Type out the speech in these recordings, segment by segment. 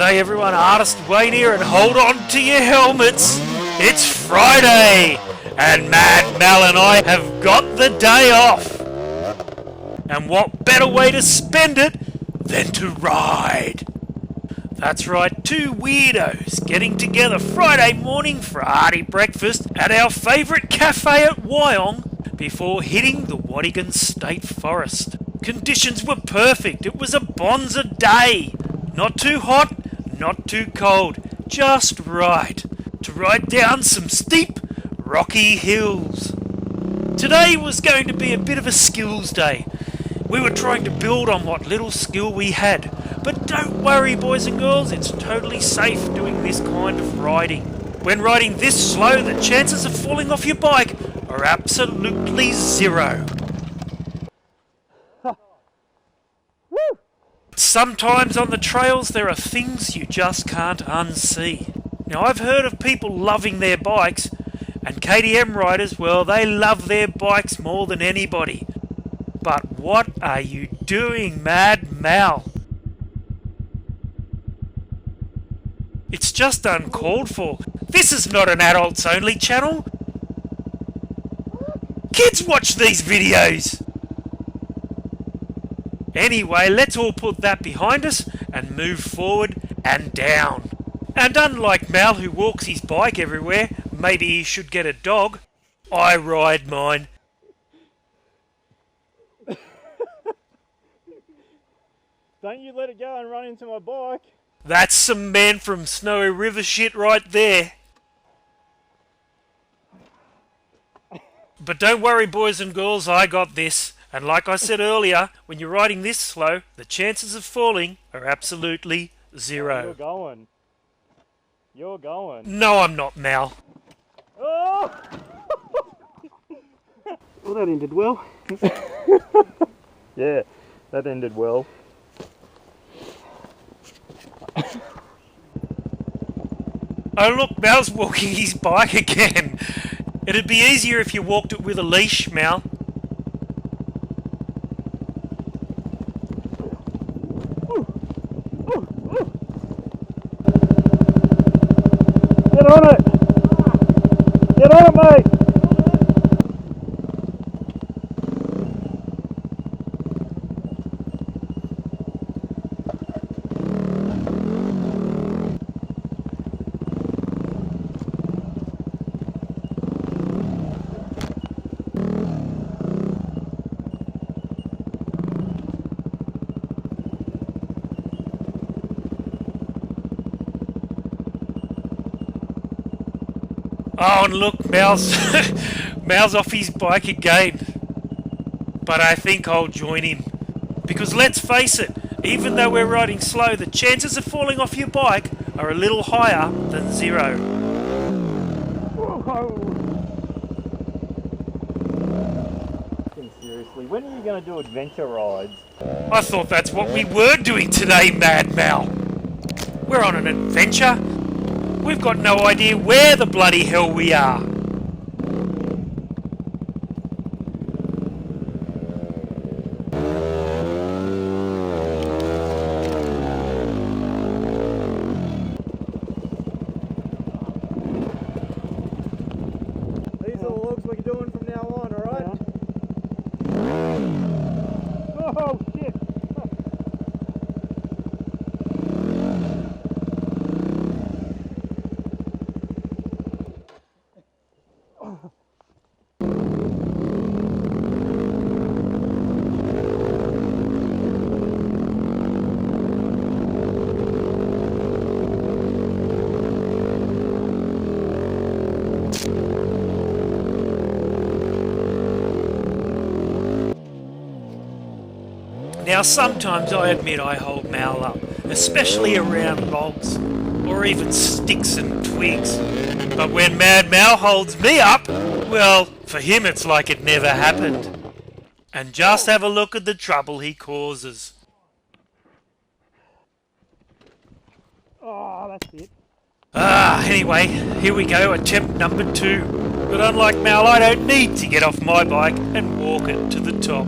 G'day everyone, Artist Wayne here, and hold on to your helmets. It's Friday, and Mad Mal and I have got the day off. And what better way to spend it than to ride? That's right, two weirdos getting together Friday morning for a hearty breakfast at our favourite cafe at Wyong before hitting the Wadigan State Forest. Conditions were perfect, it was a bonza day. Not too hot, not too cold, just right to ride down some steep, rocky hills. Today was going to be a bit of a skills day. We were trying to build on what little skill we had. But don't worry, boys and girls, it's totally safe doing this kind of riding. When riding this slow, the chances of falling off your bike are absolutely zero. Sometimes on the trails there are things you just can't unsee. Now I've heard of people loving their bikes, and KTM riders, well, they love their bikes more than anybody. But what are you doing, Mad Mal? It's just uncalled for. This is not an adults only channel. Kids watch these videos. Anyway, let's all put that behind us and move forward and down. And unlike Mal, who walks his bike everywhere, maybe he should get a dog, I ride mine. Don't you let it go and run into my bike. That's some man from Snowy River shit right there. But don't worry, boys and girls, I got this. And like I said earlier, when you're riding this slow, the chances of falling are absolutely zero. You're going. You're going. No, I'm not, Mal. Oh! Well, that ended well. Yeah, that ended well. Oh look, Mal's walking his bike again. It'd be easier if you walked it with a leash, Mal. Get on it! Get on it, mate! Oh, and look, Mal's Mal's off his bike again. But I think I'll join him. Because let's face it, even though we're riding slow, the chances of falling off your bike are a little higher than zero. Seriously, when are you going to do adventure rides? I thought that's what we were doing today, Mad Mal. We're on an adventure. We've got no idea where the bloody hell we are. These are the logs we're doing from now on, alright? Yeah. Oh, shit! Now sometimes I admit I hold Mal up, especially around logs, or even sticks and twigs. But when Mad Mal holds me up, well, for him it's like it never happened. And just have a look at the trouble he causes. Oh, that's it. Anyway, here we go, attempt number 2. But unlike Mal, I don't need to get off my bike and walk it to the top.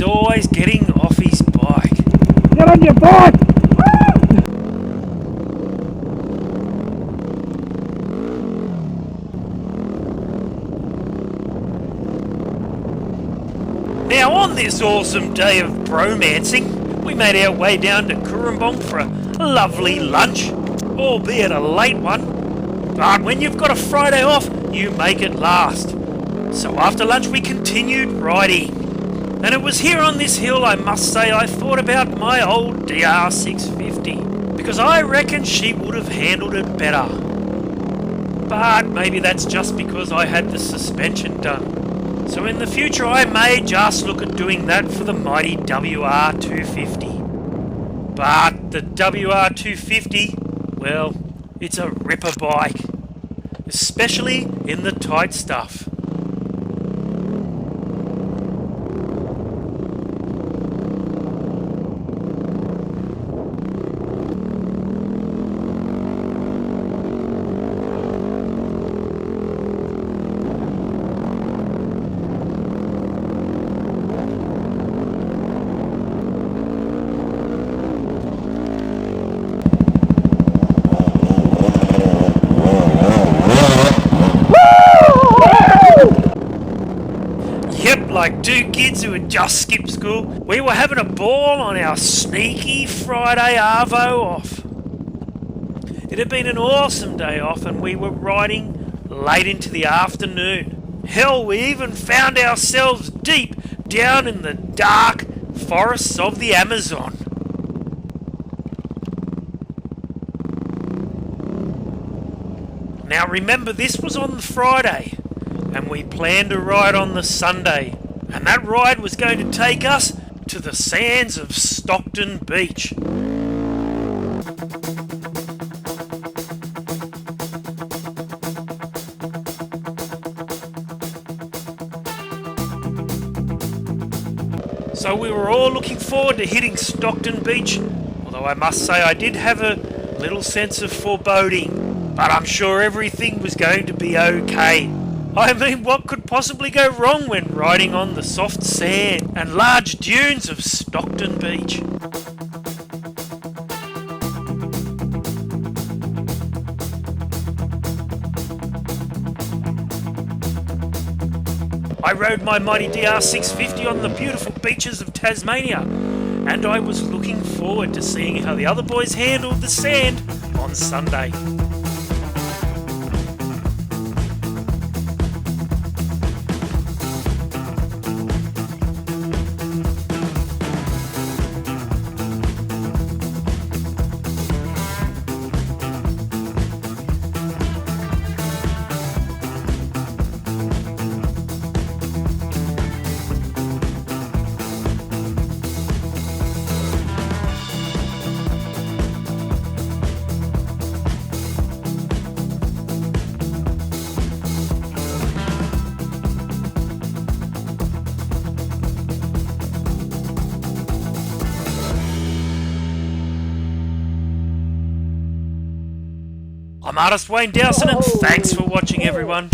always getting off his bike. Get on your bike! Now on this awesome day of bromancing, we made our way down to Kurrumbong for a lovely lunch, albeit a late one. But when you've got a Friday off, you make it last. So after lunch we continued riding. And it was here on this hill, I must say, I thought about my old DR650. Because I reckon she would have handled it better. But maybe that's just because I had the suspension done. So in the future I may just look at doing that for the mighty WR250. But the WR250, well, it's a ripper bike. Especially in the tight stuff. Yep, like two kids who had just skipped school, we were having a ball on our sneaky Friday arvo off. It had been an awesome day off and we were riding late into the afternoon. Hell, we even found ourselves deep down in the dark forests of the Amazon. Now remember, this was on the Friday, and we planned a ride on the Sunday, and that ride was going to take us to the sands of Stockton Beach. So we were all looking forward to hitting Stockton Beach, although I must say I did have a little sense of foreboding. But I'm sure everything was going to be okay. I mean, what could possibly go wrong when riding on the soft sand and large dunes of Stockton Beach? I rode my mighty DR650 on the beautiful beaches of Tasmania, and I was looking forward to seeing how the other boys handled the sand on Sunday. I'm Artist Wayne Dowson, and thanks for watching, everyone.